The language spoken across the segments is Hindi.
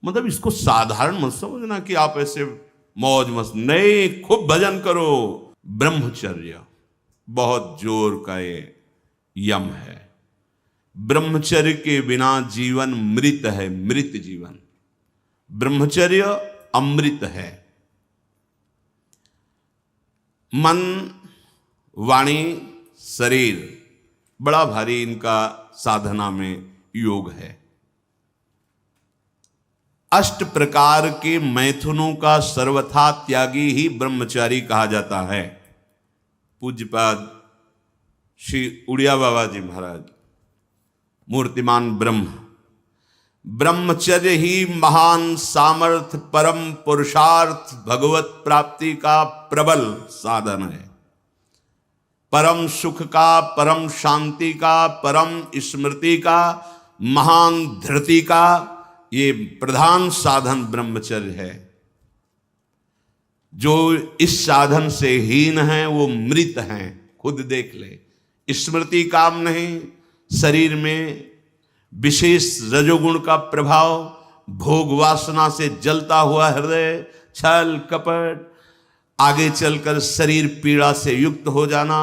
मतलब इसको साधारण मत समझना कि आप ऐसे मौज मस्त, नहीं, खूब भजन करो। ब्रह्मचर्य बहुत जोर का ये यम है। ब्रह्मचर्य के बिना जीवन मृत है, मृत जीवन। ब्रह्मचर्य अमृत है। मन, वाणी, शरीर बड़ा भारी इनका साधना में योग है। अष्ट प्रकार के मैथुनों का सर्वथा त्यागी ही ब्रह्मचारी कहा जाता है। पूज्यपाद श्री उड़िया बाबा जी महाराज, मूर्तिमान ब्रह्म, ब्रह्मचर्य ही महान सामर्थ्य, परम पुरुषार्थ, भगवत प्राप्ति का प्रबल साधन है। परम सुख का, परम शांति का, परम स्मृति का, महान धृति का ये प्रधान साधन ब्रह्मचर्य है। जो इस साधन से हीन है वो मृत हैं, खुद देख ले। स्मृति काम नहीं, शरीर में विशेष रजोगुण का प्रभाव, भोग वासना से जलता हुआ हृदय, छल कपट, आगे चलकर शरीर पीड़ा से युक्त हो जाना,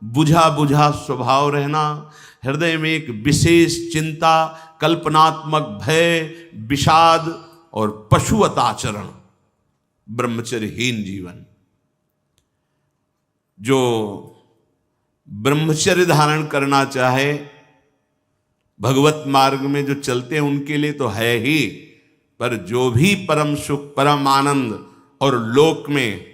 बुझा बुझा स्वभाव रहना, हृदय में एक विशेष चिंता, कल्पनात्मक भय, विषाद और पशुवत आचरण, ब्रह्मचर्यहीन जीवन। जो ब्रह्मचर्य धारण करना चाहे, भगवत मार्ग में जो चलते हैं उनके लिए तो है ही, पर जो भी परम सुख, परम आनंद और लोक में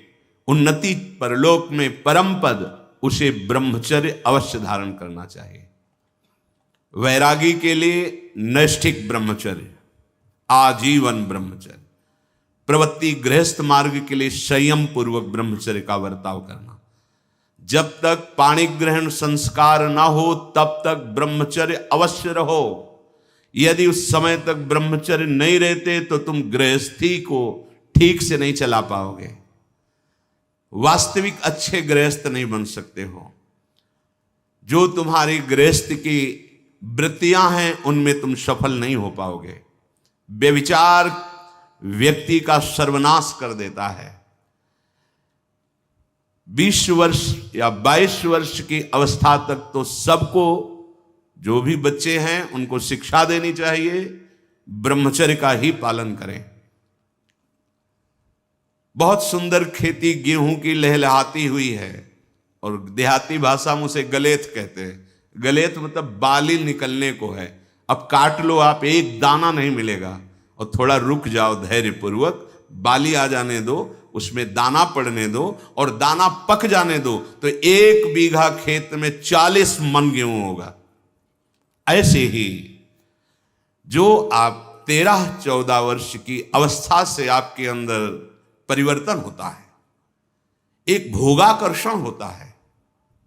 उन्नति, परलोक में परम पद, उसे ब्रह्मचर्य अवश्य धारण करना चाहिए। वैरागी के लिए नैष्ठिक ब्रह्मचर्य, आजीवन ब्रह्मचर्य। प्रवृत्ति गृहस्थ मार्ग के लिए संयम पूर्वक ब्रह्मचर्य का वर्ताव करना। जब तक पाणी ग्रहण संस्कार ना हो तब तक ब्रह्मचर्य अवश्य रहो। यदि उस समय तक ब्रह्मचर्य नहीं रहते तो तुम गृहस्थी को ठीक से नहीं चला पाओगे, वास्तविक अच्छे गृहस्थ नहीं बन सकते हो। जो तुम्हारी गृहस्थ की वृत्तियां हैं उनमें तुम सफल नहीं हो पाओगे। व्यभिचार व्यक्ति का सर्वनाश कर देता है। 20 वर्ष या 22 वर्ष की अवस्था तक तो सबको, जो भी बच्चे हैं उनको शिक्षा देनी चाहिए, ब्रह्मचर्य का ही पालन करें। बहुत सुंदर खेती गेहूं की लहलहाती हुई है और देहाती भाषा में उसे गलेत कहते हैं। गलेत मतलब बाली निकलने को है। अब काट लो आप, एक दाना नहीं मिलेगा, और थोड़ा रुक जाओ धैर्य पूर्वक, बाली आ जाने दो, उसमें दाना पड़ने दो और दाना पक जाने दो, तो 1 बीघा खेत में 40 मन गेहूं होगा। ऐसे ही जो आप 13-14 वर्ष की अवस्था से आपके अंदर परिवर्तन होता है, एक भोगाकर्षण होता है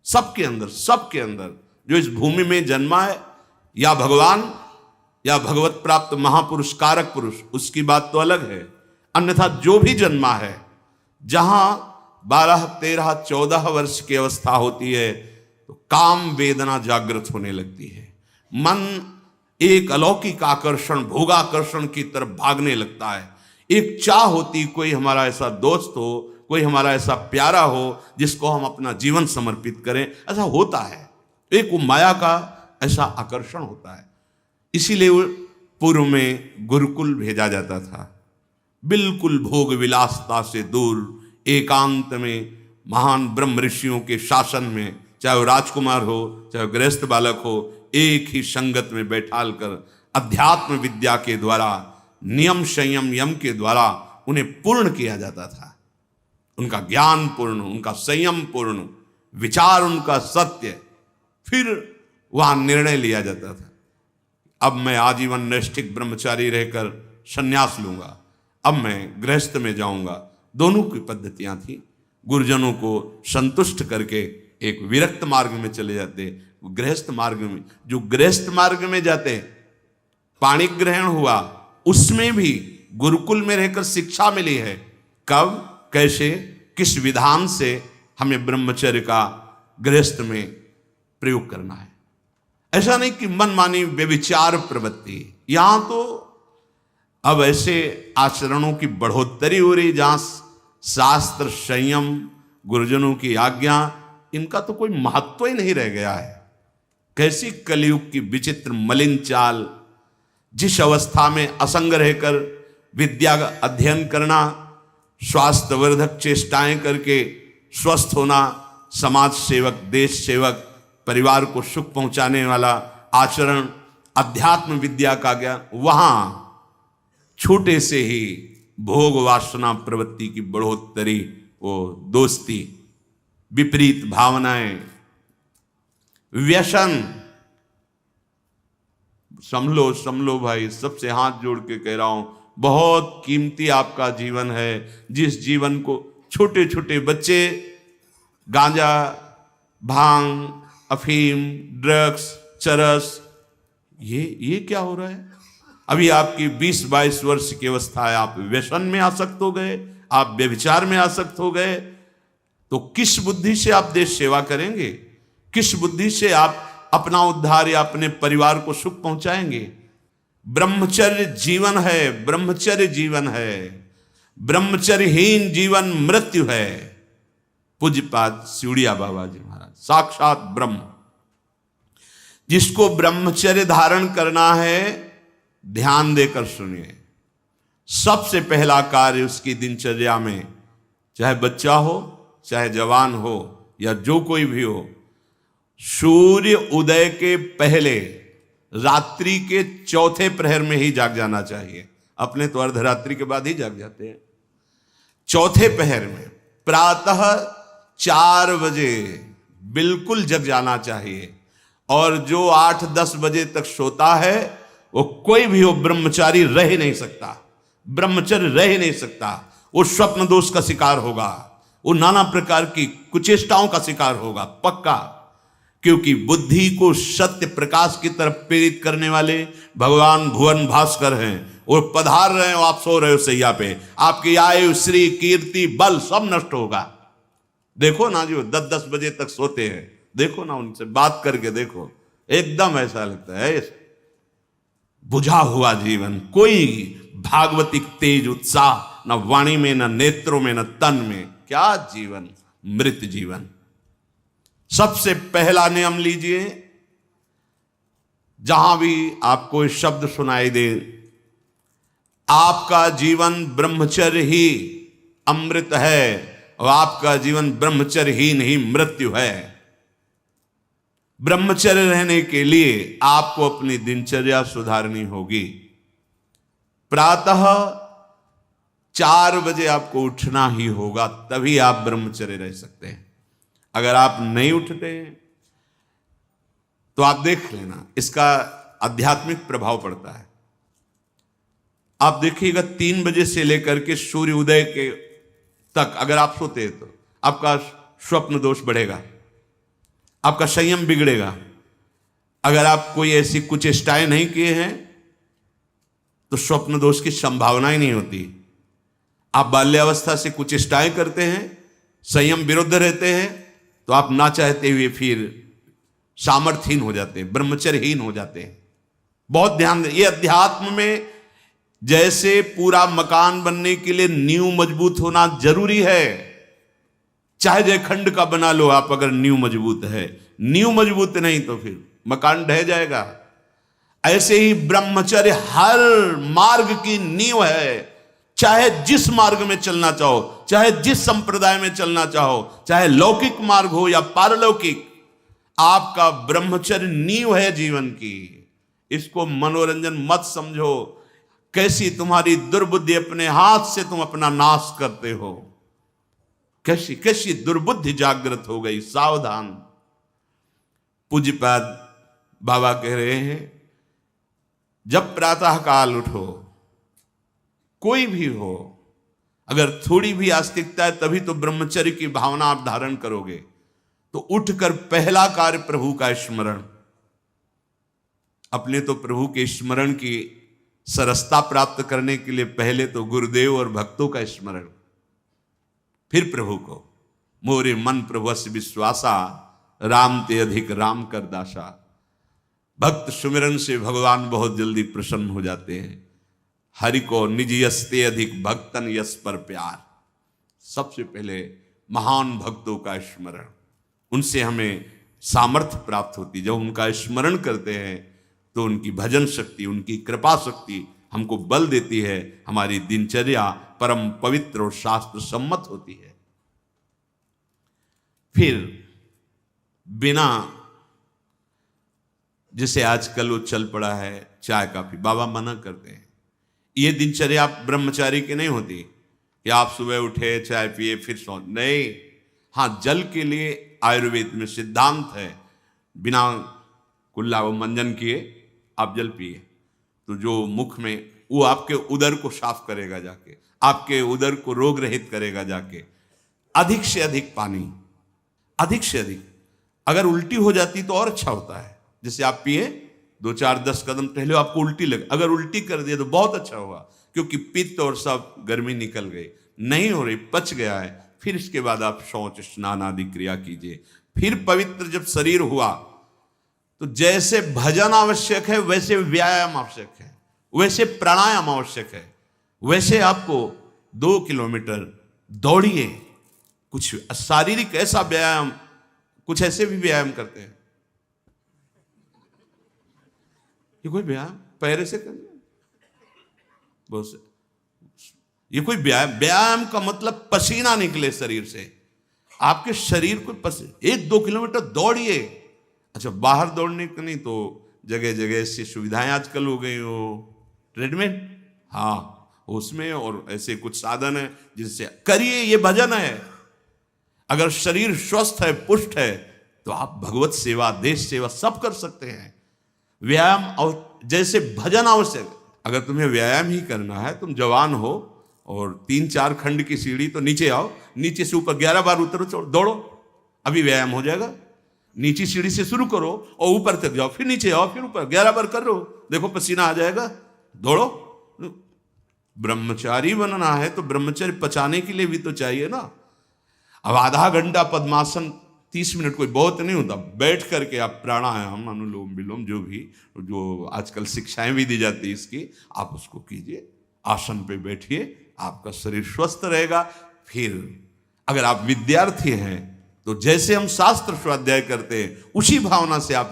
सबके अंदर, सबके अंदर। जो इस भूमि में जन्मा है, या भगवान या भगवत प्राप्त महापुरुष कारक पुरुष, उसकी बात तो अलग है। अन्यथा जो भी जन्मा है, जहां 12, 13, 14 वर्ष की अवस्था होती है तो काम वेदना जागृत होने लगती है। मन एक अलौकिक आकर्षण, भोगाकर्षण की तरफ भागने लगता है। एक चाह होती, कोई हमारा ऐसा दोस्त हो, कोई हमारा ऐसा प्यारा हो जिसको हम अपना जीवन समर्पित करें। ऐसा होता है, एक वो माया का ऐसा आकर्षण होता है। इसीलिए पूर्व में गुरुकुल भेजा जाता था, बिल्कुल भोग विलासता से दूर, एकांत में महान ब्रह्म ऋषियों के शासन में, चाहे वो राजकुमार हो चाहे गृहस्थ बालक हो, एक ही संगत में बैठाल कर अध्यात्म विद्या के द्वारा, नियम संयम यम के द्वारा उन्हें पूर्ण किया जाता था। उनका ज्ञान पूर्ण, उनका संयम पूर्ण, विचार उनका सत्य, फिर वहां निर्णय लिया जाता था। अब मैं आजीवन नैष्ठिक ब्रह्मचारी रहकर संन्यास लूंगा, अब मैं गृहस्थ में जाऊंगा। दोनों की पद्धतियां थी। गुरुजनों को संतुष्ट करके एक विरक्त मार्ग में चले जाते, गृहस्थ मार्ग में। जो गृहस्थ मार्ग में जाते, पाणी ग्रहण हुआ, उसमें भी गुरुकुल में रहकर शिक्षा मिली है। कब, कैसे, किस विधान से हमें ब्रह्मचर्य का गृहस्थ में प्रयोग करना है। ऐसा नहीं कि मनमानी व्यभिचार प्रवृत्ति। यहां तो अब ऐसे आचरणों की बढ़ोतरी हो रही जहां शास्त्र, संयम, गुरुजनों की आज्ञा, इनका तो कोई महत्व ही नहीं रह गया है। कैसी कलयुग की विचित्र मलिन चाल। जिस अवस्था में असंग रहकर विद्या का अध्ययन करना, स्वास्थ्यवर्धक चेष्टाएं करके स्वस्थ होना, समाज सेवक, देश सेवक, परिवार को सुख पहुंचाने वाला आचरण, अध्यात्म विद्या का ज्ञान, वहां छोटे से ही भोग वासना प्रवृत्ति की बढ़ोतरी, वो दोस्ती, विपरीत भावनाएं, व्यसन। समलो भाई, सबसे हाथ जोड़ के कह रहा हूं, बहुत कीमती आपका जीवन है। जिस जीवन को छोटे छोटे बच्चे गांजा, भांग, अफीम, ड्रग्स, चरस, ये क्या हो रहा है? अभी आपकी 20-22 वर्ष की अवस्था है, आप व्यसन में आसक्त हो गए, आप व्यभिचार में आसक्त हो गए, तो किस बुद्धि से आप देश सेवा करेंगे? किस बुद्धि से आप अपना उद्धार या अपने परिवार को सुख पहुंचाएंगे? ब्रह्मचर्य जीवन है, ब्रह्मचर्य जीवन है। ब्रह्मचर्यहीन जीवन मृत्यु है। पूज्यपाद सिउड़िया बाबा जी महाराज, साक्षात ब्रह्म। जिसको ब्रह्मचर्य धारण करना है, ध्यान देकर सुनिए। सबसे पहला कार्य उसकी दिनचर्या में, चाहे बच्चा हो, चाहे जवान हो, या जो कोई भी हो, सूर्य उदय के पहले रात्रि के चौथे प्रहर में ही जाग जाना चाहिए। अपने तो अर्धरात्रि के बाद ही जाग जाते हैं। चौथे पहर में प्रातः 4 बजे बिल्कुल जग जाना चाहिए। और जो 8-10 बजे तक सोता है, वो कोई भी हो, ब्रह्मचारी रह ही नहीं सकता, ब्रह्मचर्य रह ही नहीं सकता। वो स्वप्न दोष का शिकार होगा, वो नाना प्रकार की कुचेष्टाओं का शिकार होगा, पक्का। क्योंकि बुद्धि को सत्य प्रकाश की तरफ प्रेरित करने वाले भगवान भुवन भास्कर हैं। वो पधार रहे हो, आप सो रहे हो सैया पे, आपकी आयु, श्री, कीर्ति, बल सब नष्ट होगा। देखो ना, जो 10-10 बजे तक सोते हैं, देखो ना, उनसे बात करके देखो, एकदम ऐसा लगता है बुझा हुआ जीवन, कोई भागवतिक तेज उत्साह न वाणी में, न नेत्रों में, न तन में। क्या जीवन, मृत जीवन। सबसे पहला नियम लीजिए, जहां भी आपको शब्द सुनाई दे, आपका जीवन ब्रह्मचर्य ही अमृत है और आपका जीवन ब्रह्मचर्य ही नहीं मृत्यु है। ब्रह्मचर्य रहने के लिए आपको अपनी दिनचर्या सुधारनी होगी। प्रातः 4 बजे आपको उठना ही होगा, तभी आप ब्रह्मचर्य रह सकते हैं। अगर आप नहीं उठते तो आप देख लेना, इसका आध्यात्मिक प्रभाव पड़ता है। आप देखिएगा 3 बजे से लेकर के सूर्य उदय के तक अगर आप सोते हैं तो आपका स्वप्न दोष बढ़ेगा, आपका संयम बिगड़ेगा। अगर आप कोई ऐसी कुचेष्टाएं नहीं किए हैं तो स्वप्न दोष की संभावना ही नहीं होती। आप बाल्यावस्था से कुचेष्टाएं करते हैं, संयम विरुद्ध रहते हैं, तो आप ना चाहते हुए फिर सामर्थ्यहीन हो जाते हैं, ब्रह्मचर्यहीन हो जाते हैं। बहुत ध्यान दें, ये अध्यात्म में जैसे पूरा मकान बनने के लिए नींव मजबूत होना जरूरी है, चाहे जयखंड का बना लो आप, अगर नींव मजबूत है, नींव मजबूत नहीं तो फिर मकान ढह जाएगा। ऐसे ही ब्रह्मचर्य हर मार्ग की नींव है। चाहे जिस मार्ग में चलना चाहो, चाहे जिस संप्रदाय में चलना चाहो, चाहे लौकिक मार्ग हो या पारलौकिक, आपका ब्रह्मचर्य नींव है जीवन की। इसको मनोरंजन मत समझो। कैसी तुम्हारी दुर्बुद्धि, अपने हाथ से तुम अपना नाश करते हो। कैसी कैसी दुर्बुद्धि जागृत हो गई, सावधान। पूज्यपाद बाबा कह रहे हैं, जब प्रातः काल उठो, कोई भी हो, अगर थोड़ी भी आस्तिकता है तभी तो ब्रह्मचर्य की भावना आप धारण करोगे। तो उठकर पहला कार्य प्रभु का स्मरण। अपने तो प्रभु के स्मरण की सरसता प्राप्त करने के लिए पहले तो गुरुदेव और भक्तों का स्मरण, फिर प्रभु को। मोरे मन प्रभुस्य विश्वासा, राम ते अधिक राम कर दासा। भक्त सुमिरन से भगवान बहुत जल्दी प्रसन्न हो जाते हैं। हरि को निज यस्ते अधिक भक्तन यस पर प्यार। सबसे पहले महान भक्तों का स्मरण, उनसे हमें सामर्थ्य प्राप्त होती। जब उनका स्मरण करते हैं तो उनकी भजन शक्ति, उनकी कृपा शक्ति हमको बल देती है। हमारी दिनचर्या परम पवित्र और शास्त्र सम्मत होती है। फिर बिना, जैसे आजकल वो चल पड़ा है चाय काफी, बाबा मना करते हैं। ये दिनचर्या ब्रह्मचारी की नहीं होती कि आप सुबह उठे चाय पिए फिर सो, नहीं। हाँ, जल के लिए आयुर्वेद में सिद्धांत है, बिना कुल्ला वो मंजन किए आप जल पिए तो जो मुख में, वो आपके उदर को साफ करेगा जाके, आपके उदर को रोग रहित करेगा जाके। अधिक से अधिक पानी, अधिक से अधिक। अगर उल्टी हो जाती तो और अच्छा होता है। जैसे आप पिए 2-4-10 कदम टहले, आपको उल्टी लगे, अगर उल्टी कर दिए तो बहुत अच्छा होगा, क्योंकि पित्त और सब गर्मी निकल गई, नहीं हो रही, पच गया है। फिर इसके बाद आप शौच स्नान आदि क्रिया कीजिए। फिर पवित्र जब शरीर हुआ तो जैसे भजन आवश्यक है वैसे व्यायाम आवश्यक है, वैसे प्राणायाम आवश्यक है, वैसे आपको 2 किलोमीटर दौड़िए। कुछ शारीरिक ऐसा व्यायाम, कुछ ऐसे भी व्यायाम करते हैं। ये कोई व्यायाम पैरे से करना, बहुत से, ये कोई व्यायाम का मतलब पसीना निकले शरीर से, आपके शरीर को 1-2 किलोमीटर दौड़िए। अच्छा, बाहर दौड़ने को नहीं तो जगह जगह ऐसी सुविधाएं आजकल हो गई हो, ट्रेडमिल, हाँ उसमें, और ऐसे कुछ साधन है जिससे करिए। ये भजन है। अगर शरीर स्वस्थ है, पुष्ट है, तो आप भगवत सेवा, देश सेवा सब कर सकते हैं। व्यायाम और जैसे भजन आवश्यक। अगर तुम्हें व्यायाम ही करना है, तुम जवान हो और 3-4 खंड की सीढ़ी, तो नीचे आओ, नीचे से ऊपर 11 बार उतरो, दौड़ो, अभी व्यायाम हो जाएगा। नीचे सीढ़ी से शुरू करो और ऊपर तक जाओ, फिर नीचे आओ, फिर ऊपर 11 बार कर लो, देखो पसीना आ जाएगा, दौड़ो। ब्रह्मचारी बनना है तो ब्रह्मचर्य पचाने के लिए भी तो चाहिए ना। अब आधा घंटा पद्मासन, 30 मिनट कोई बहुत नहीं होता। बैठ करके आप प्राणायाम, अनुलोम विलोम, जो भी, जो आजकल शिक्षाएं भी दी जाती है इसकी, आप उसको कीजिए। आसन पे बैठिए, आपका शरीर स्वस्थ रहेगा। फिर अगर आप विद्यार्थी हैं तो जैसे हम शास्त्र स्वाध्याय करते हैं उसी भावना से आप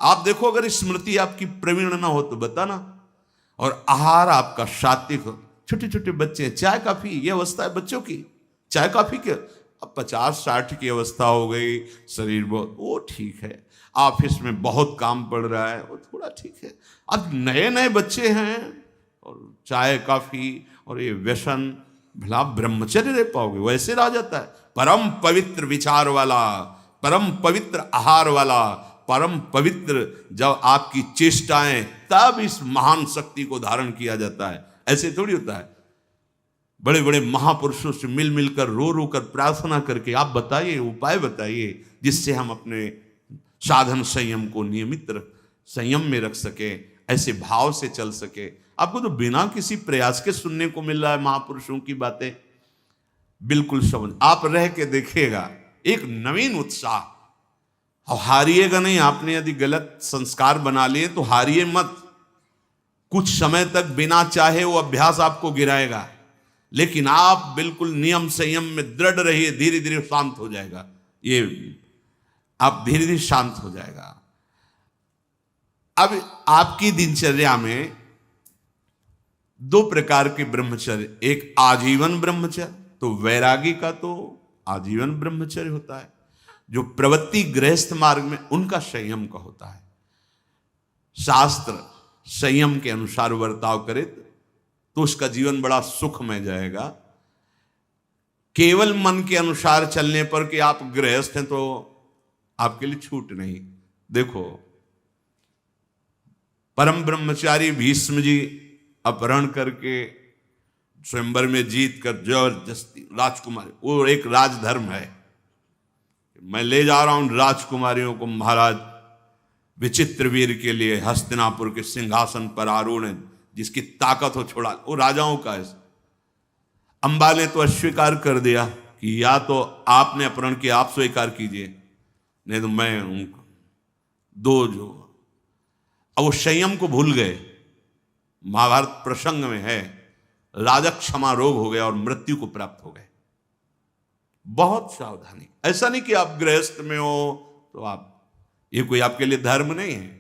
आप देखो, अगर स्मृति आपकी प्रवीण ना हो तो बताना, और आहार आपका सात्विक हो। छोटे छोटे बच्चे, चाय काफी, ये अवस्था है बच्चों की, चाय काफी के। अब 50-60 की अवस्था हो गई, शरीर बहुत, वो ठीक है। ऑफिस में बहुत काम पड़ रहा है, वो थोड़ा ठीक है। अब नए नए बच्चे हैं और चाय काफी और ये व्यसन, भला ब्रह्मचर्य रह पाओगे? वैसे रह जाता है। परम पवित्र विचार वाला, परम पवित्र आहार वाला, परम पवित्र जब आपकी चेष्टाएं, तब इस महान शक्ति को धारण किया जाता है। ऐसे थोड़ी होता है। बड़े बड़े महापुरुषों से मिल मिलकर, रो रो कर प्रार्थना करके आप बताइए, उपाय बताइए जिससे हम अपने साधन संयम को नियमित संयम में रख सके, ऐसे भाव से चल सके। आपको तो बिना किसी प्रयास के सुनने को मिल रहा है महापुरुषों की बातें। बिल्कुल समझ, आप रह के देखिएगा, एक नवीन उत्साह। और हारिएगा नहीं। आपने यदि गलत संस्कार बना लिए तो हारिए मत। कुछ समय तक बिना चाहे वो अभ्यास आपको गिराएगा, लेकिन आप बिल्कुल नियम संयम में दृढ़ रहिए, धीरे धीरे शांत हो जाएगा। ये आप धीरे धीरे शांत हो जाएगा। अब आपकी दिनचर्या में 2 प्रकार के ब्रह्मचर्य, एक आजीवन ब्रह्मचर्य, तो वैरागी का तो आजीवन ब्रह्मचर्य होता है। जो प्रवृत्ति गृहस्थ मार्ग में, उनका संयम का होता है। शास्त्र संयम के अनुसार बर्ताव करे तो उसका जीवन बड़ा सुखमय जाएगा। केवल मन के अनुसार चलने पर कि आप गृहस्थ हैं तो आपके लिए छूट नहीं। देखो, परम ब्रह्मचारी भीष्म जी अपहरण करके स्वयंवर में जीत कर जबरदस्ती राजकुमारी, वो एक राजधर्म है, मैं ले जा रहा हूं राजकुमारियों को महाराज विचित्रवीर के लिए हस्तिनापुर के सिंहासन पर आरूढ़ है, जिसकी ताकत हो छोड़ा, वो राजाओं का है। अंबा ने तो अस्वीकार कर दिया कि या तो आपने अपहरण किया, आप स्वीकार कीजिए, नहीं तो मैं उनको 2 जो। अब वो संयम को भूल गए, महाभारत प्रसंग में है, राजा क्षमा रोग हो गया और मृत्यु को प्राप्त हो गए। बहुत सावधानी। ऐसा नहीं कि आप गृहस्थ में हो तो आप, ये कोई आपके लिए धर्म नहीं है।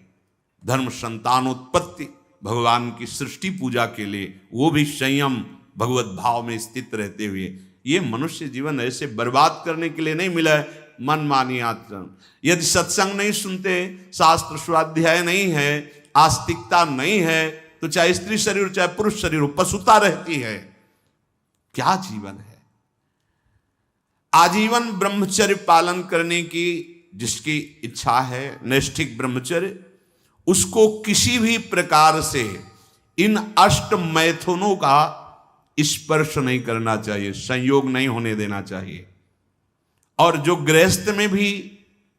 धर्म संतानोत्पत्ति, भगवान की सृष्टि पूजा के लिए, वो भी संयम भगवत भाव में स्थित रहते हुए। ये मनुष्य जीवन ऐसे बर्बाद करने के लिए नहीं मिला है मनमानी आचरण। यदि सत्संग नहीं सुनते, शास्त्र स्वाध्याय नहीं है, आस्तिकता नहीं है, तो चाहे स्त्री शरीर चाहे पुरुष शरीर हो, पशुता रहती है। क्या जीवन है? आजीवन ब्रह्मचर्य पालन करने की जिसकी इच्छा है, नैष्ठिक ब्रह्मचर्य, उसको किसी भी प्रकार से इन अष्ट मैथुनों का स्पर्श नहीं करना चाहिए, संयोग नहीं होने देना चाहिए। और जो गृहस्थ में भी,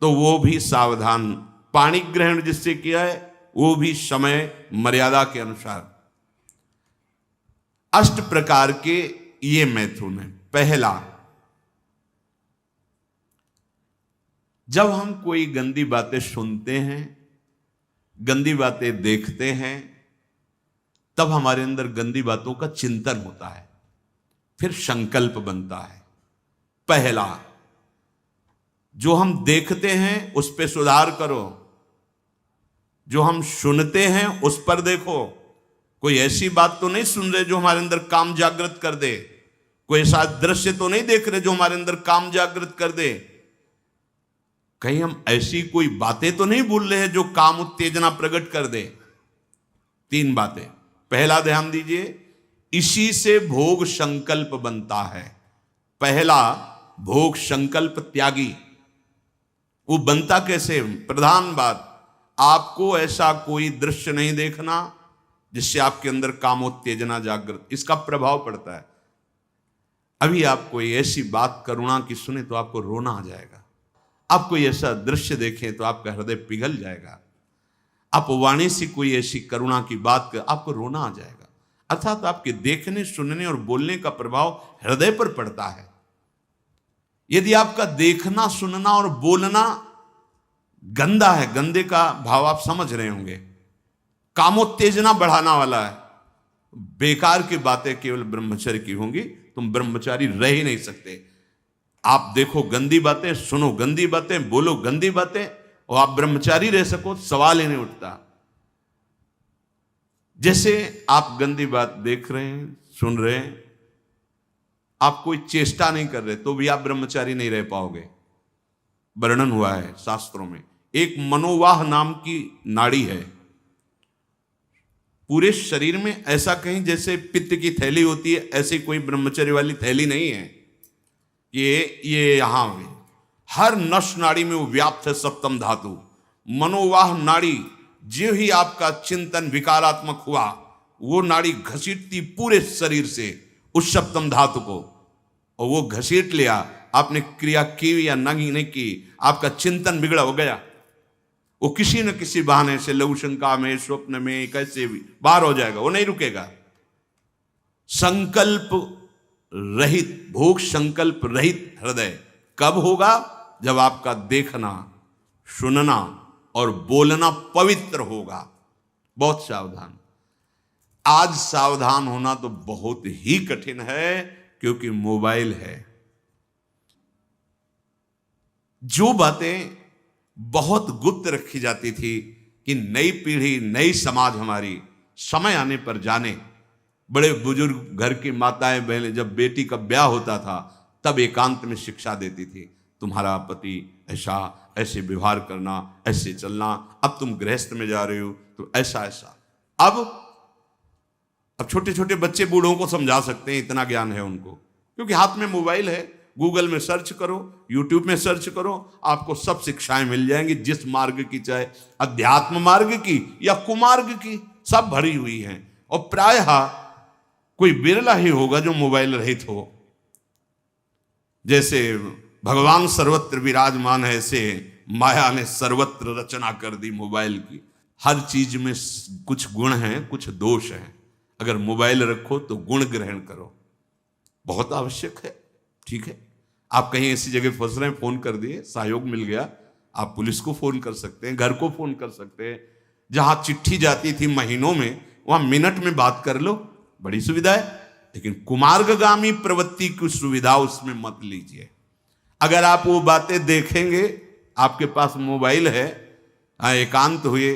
तो वो भी सावधान। पाणी ग्रहण जिससे किया है वो भी समय मर्यादा के अनुसार। अष्ट प्रकार के ये मैथुन है। पहला, जब हम कोई गंदी बातें सुनते हैं, गंदी बातें देखते हैं, तब हमारे अंदर गंदी बातों का चिंतन होता है, फिर संकल्प बनता है। पहला, जो हम देखते हैं उस पर सुधार करो, जो हम सुनते हैं उस पर देखो। कोई ऐसी बात तो नहीं सुन रहे जो हमारे अंदर काम जागृत कर दे, कोई ऐसा दृश्य तो नहीं देख रहे जो हमारे अंदर काम जागृत कर दे, कहीं हम ऐसी कोई बातें तो नहीं बोल रहे हैं जो काम उत्तेजना प्रकट कर दे। तीन बातें। पहला, ध्यान दीजिए, इसी से भोग संकल्प बनता है। पहला, भोग संकल्प त्यागी। वो बनता कैसे? प्रधान बात, आपको ऐसा कोई दृश्य नहीं देखना जिससे आपके अंदर कामोत्तेजना जागृत, इसका प्रभाव पड़ता है। अभी आप कोई ऐसी बात करुणा की सुने तो आपको रोना आ जाएगा। आप कोई ऐसा दृश्य देखें तो आपका हृदय पिघल जाएगा। आप वाणी से कोई ऐसी करुणा की बात कर, आपको रोना आ जाएगा। अर्थात आपके देखने, सुनने और बोलने का प्रभाव हृदय पर पड़ता है। यदि आपका देखना, सुनना और बोलना गंदा है, गंदे का भाव आप समझ रहे होंगे, कामोत्तेजना बढ़ाना वाला है, बेकार की बातें केवल ब्रह्मचर्य की होंगी, तुम ब्रह्मचारी रह ही नहीं सकते। आप देखो गंदी बातें, सुनो गंदी बातें, बोलो गंदी बातें, और आप ब्रह्मचारी रह सको, सवाल ही नहीं उठता। जैसे आप गंदी बात देख रहे हैं, सुन रहे हैं, आप कोई चेष्टा नहीं कर रहे, तो भी आप ब्रह्मचारी नहीं रह पाओगे। वर्णन हुआ है शास्त्रों में। एक मनोवाह नाम की नाड़ी है, पूरे शरीर में ऐसा कहीं जैसे पित्त की थैली होती है, ऐसी कोई ब्रह्मचर्य वाली थैली नहीं है। ये यहां में हर नस नाड़ी में वो व्याप्त है सप्तम धातु। मनोवाह नाड़ी, जो ही आपका चिंतन विकारात्मक हुआ, वो नाड़ी घसीटती पूरे शरीर से उस सप्तम धातु को, और वो घसीट लिया। आपने क्रिया की या नहीं की, आपका चिंतन बिगड़ा हो गया, वो किसी न किसी बहाने से लघु शंका में, स्वप्न में, कैसे भी बाहर हो जाएगा, वो नहीं रुकेगा। संकल्प रहित, भोग संकल्प रहित हृदय कब होगा? जब आपका देखना, सुनना और बोलना पवित्र होगा। बहुत सावधान। आज सावधान होना तो बहुत ही कठिन है, क्योंकि मोबाइल है। जो बातें बहुत गुप्त रखी जाती थी कि नई पीढ़ी, नई समाज हमारी समय आने पर जाने। बड़े बुजुर्ग घर की माताएं बहनें, जब बेटी का ब्याह होता था तब एकांत में शिक्षा देती थी, तुम्हारा पति ऐसा, ऐसे व्यवहार करना, ऐसे चलना, अब तुम गृहस्थ में जा रहे हो तो ऐसा ऐसा। अब छोटे छोटे बच्चे बूढ़ों को समझा सकते हैं, इतना ज्ञान है उनको, क्योंकि हाथ में मोबाइल है। गूगल में सर्च करो, यूट्यूब में सर्च करो, आपको सब शिक्षाएं मिल जाएंगी, जिस मार्ग की, चाहे अध्यात्म मार्ग की या कुमार्ग की, सब भरी हुई हैं। और प्रायः कोई बिरला ही होगा जो मोबाइल रहित हो। जैसे भगवान सर्वत्र विराजमान है, ऐसे माया ने सर्वत्र रचना कर दी मोबाइल की। हर चीज में कुछ गुण हैं, कुछ दोष हैं। अगर मोबाइल रखो तो गुण ग्रहण करो, बहुत आवश्यक है। ठीक है, आप कहीं ऐसी जगह फंस रहे हैं, फोन कर दिए, सहयोग मिल गया, आप पुलिस को फोन कर सकते हैं, घर को फोन कर सकते हैं। जहां चिट्ठी जाती थी महीनों में, वहां मिनट में बात कर लो, बड़ी सुविधा है। लेकिन कुमार्गगामी प्रवृत्ति की सुविधा उसमें मत लीजिए। अगर आप वो बातें देखेंगे, आपके पास मोबाइल है, एकांत हुए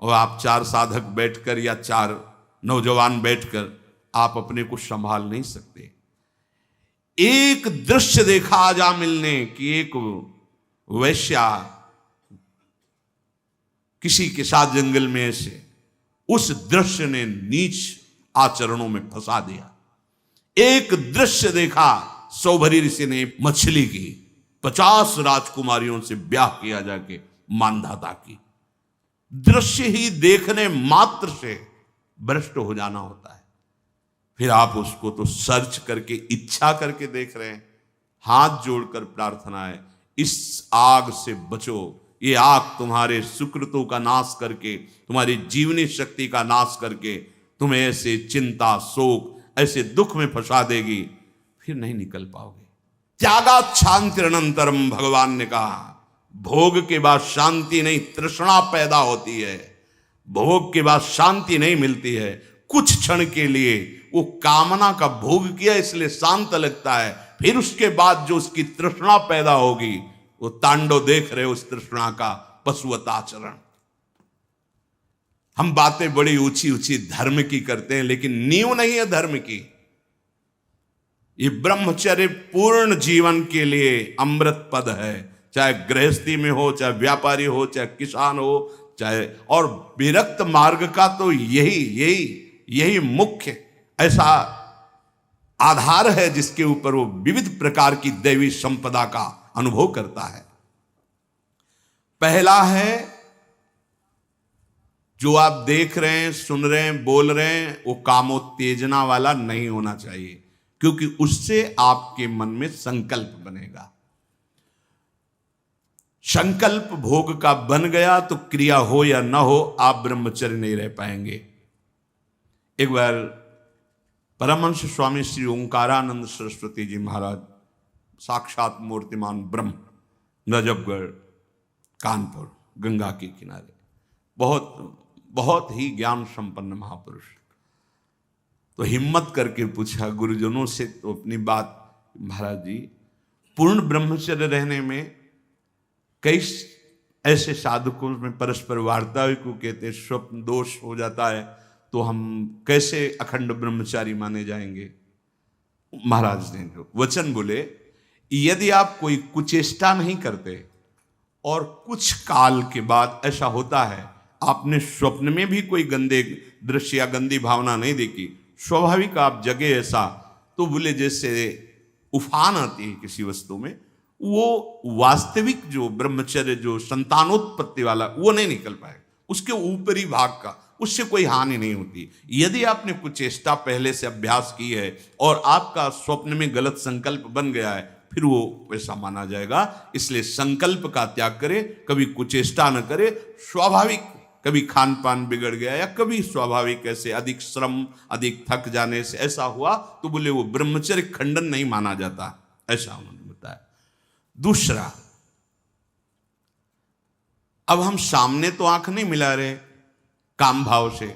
और आप 4 साधक बैठकर या 4 नौजवान बैठकर आप अपने को संभाल नहीं सकते। एक दृश्य देखा आज आमिल ने कि एक वैश्या किसी के साथ जंगल में ऐसे, उस दृश्य ने नीच आचरणों में फंसा दिया। एक दृश्य देखा, सौभरी ऋषि ने मछली की 50 राजकुमारियों से ब्याह किया जाके मानधाता की। दृश्य ही देखने मात्र से भ्रष्ट हो जाना होता है। फिर आप उसको तो सर्च करके इच्छा करके देख रहे हैं। हाथ जोड़कर प्रार्थना है, इस आग से बचो। ये आग तुम्हारे सुकृतों का नाश करके, तुम्हारी जीवनी शक्ति का नाश करके तुम्हें ऐसे चिंता, शोक, ऐसे दुख में फंसा देगी, फिर नहीं निकल पाओगे। त्यागात् शान्तिरनन्तरम, भगवान ने कहा। भोग के बाद शांति नहीं, तृष्णा पैदा होती है। भोग के बाद शांति नहीं मिलती है। कुछ क्षण के लिए वो कामना का भोग किया इसलिए शांत लगता है, फिर उसके बाद जो उसकी तृष्णा पैदा होगी, वो तांडव देख रहे हो उस तृष्णा का, पशुवत आचरण। हम बातें बड़ी ऊंची ऊंची धर्म की करते हैं, लेकिन नींव नहीं है धर्म की। ये ब्रह्मचर्य पूर्ण जीवन के लिए अमृत पद है। चाहे गृहस्थी में हो, चाहे व्यापारी हो, चाहे किसान हो, चाहे, और विरक्त मार्ग का तो यही मुख्य ऐसा आधार है जिसके ऊपर वो विविध प्रकार की दैवी संपदा का अनुभव करता है। पहला है, जो आप देख रहे हैं, सुन रहे हैं, बोल रहे हैं, वो कामोत्तेजना वाला नहीं होना चाहिए, क्योंकि उससे आपके मन में संकल्प बनेगा। संकल्प भोग का बन गया तो क्रिया हो या ना हो, आप ब्रह्मचर्य नहीं रह पाएंगे। एक बार परमहंस स्वामी श्री ओंकारानंद सरस्वती जी महाराज, साक्षात मूर्तिमान ब्रह्म, नजफगढ़, कानपुर, गंगा के किनारे, बहुत ही ज्ञान संपन्न महापुरुष, तो हिम्मत करके पूछा गुरुजनों से, तो अपनी बात, महाराज जी पूर्ण ब्रह्मचर्य रहने में कई ऐसे साधकों में परस्पर वार्ता को कहते हैं स्वप्न दोष हो जाता है, तो हम कैसे अखंड ब्रह्मचारी माने जाएंगे। महाराज ने जो वचन बोले, यदि आप कोई कुचेष्टा नहीं करते और कुछ काल के बाद ऐसा होता है, आपने स्वप्न में भी कोई गंदे दृश्य या गंदी भावना नहीं देखी, स्वाभाविक आप जगे ऐसा, तो बोले जैसे उफान आती है किसी वस्तु में, वो वास्तविक जो ब्रह्मचर्य, जो संतानोत्पत्ति वाला, वो नहीं निकल पाएगा। उसके ऊपरी भाग का, उससे कोई हानि नहीं होती। यदि आपने कुछ चेष्टा पहले से अभ्यास की है और आपका स्वप्न में गलत संकल्प बन गया है, फिर वो वैसा माना जाएगा। इसलिए संकल्प का त्याग करे, कभी कुचेष्टा न करे। स्वाभाविक कभी खान पान बिगड़ गया या कभी स्वाभाविक ऐसे अधिक श्रम, अधिक थक जाने से ऐसा हुआ, तो बोले वो ब्रह्मचर्य खंडन नहीं माना जाता, ऐसा उन्होंने बताया। दूसरा, अब हम सामने तो आंख नहीं मिला रहे काम भाव से,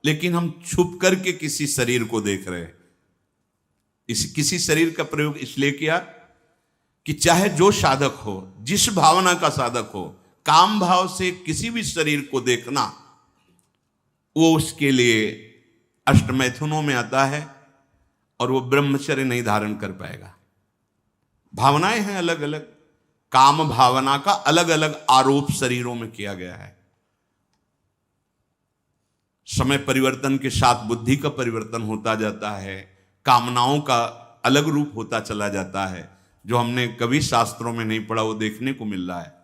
लेकिन हम छुप करके किसी शरीर को देख रहे हैं। किसी शरीर का प्रयोग इसलिए किया कि चाहे जो साधक हो, जिस भावना का साधक हो, काम भाव से किसी भी शरीर को देखना, वो उसके लिए अष्टमैथुनों में आता है और वो ब्रह्मचर्य नहीं धारण कर पाएगा। भावनाएं हैं अलग अलग, काम भावना का अलग अलग आरोप शरीरों में किया गया है। समय परिवर्तन के साथ बुद्धि का परिवर्तन होता जाता है, कामनाओं का अलग रूप होता चला जाता है। जो हमने कभी शास्त्रों में नहीं पढ़ा वो देखने को मिल रहा है।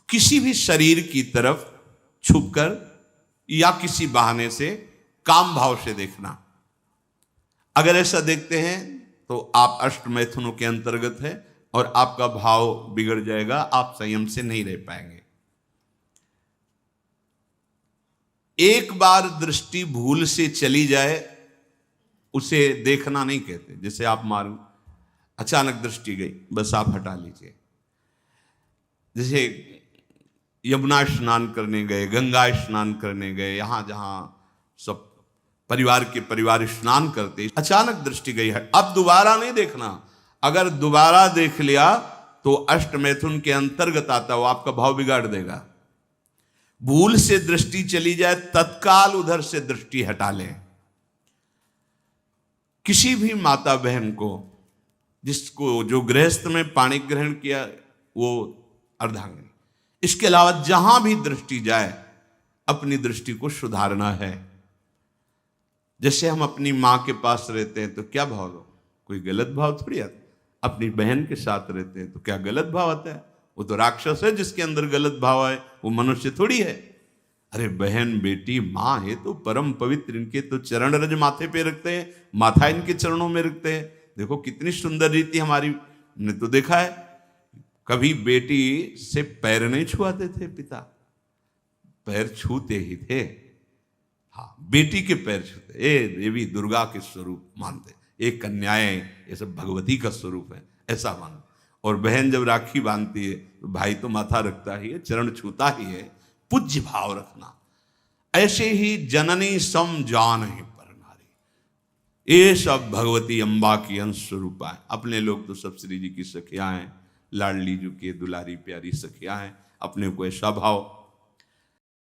किसी भी शरीर की तरफ छुपकर या किसी बहाने से काम भाव से देखना, अगर ऐसा देखते हैं तो आप अष्टमैथुनों के अंतर्गत है और आपका भाव बिगड़ जाएगा, आप संयम से नहीं रह पाएंगे। एक बार दृष्टि भूल से चली जाए उसे देखना नहीं कहते। जैसे आप मारो, अचानक दृष्टि गई, बस आप हटा लीजिए। जैसे यमुना स्नान करने गए, गंगा स्नान करने गए, यहाँ जहाँ सब परिवार के परिवार स्नान करते, अचानक दृष्टि गई है, अब दोबारा नहीं देखना। अगर दोबारा देख लिया तो अष्ट मैथुन के अंतर्गत आता, वो आपका भाव बिगाड़ देगा। भूल से दृष्टि चली जाए तत्काल उधर से दृष्टि हटा लें। किसी भी माता बहन को, जिसको जो गृहस्थ में पाणी ग्रहण किया वो अर्धांगिनी, इसके अलावा जहां भी दृष्टि जाए अपनी दृष्टि को सुधारना है। जैसे हम अपनी माँ के पास रहते हैं तो क्या भाव, कोई गलत भाव थोड़ी आता। अपनी बहन के साथ रहते हैं तो क्या गलत भाव आता है? वो तो राक्षस है जिसके अंदर गलत भाव है, वो मनुष्य थोड़ी है। अरे बहन बेटी माँ है तो परम पवित्र, इनके तो चरण रज माथे पे रखते हैं, माथा इनके चरणों में रखते हैं। देखो कितनी सुंदर रीति हमारी ने तो देखा है। कभी बेटी से पैर नहीं छुआते थे पिता, पैर छूते ही थे। हाँ, बेटी के पैर छूते, ये देवी दुर्गा के स्वरूप मानते, एक कन्याएं ये सब भगवती का स्वरूप है ऐसा मानते। और बहन जब राखी बांधती है तो भाई तो माथा रखता ही है, चरण छूता ही है, पूज्य भाव रखना। ऐसे ही जननी सम जान ही पर नारी, ये सब भगवती अम्बा की अंश स्वरूपा है। अपने लोग तो सब श्री जी की सखियां हैं, लाडली जी की दुलारी प्यारी सखियां हैं, अपने को ऐसा भाव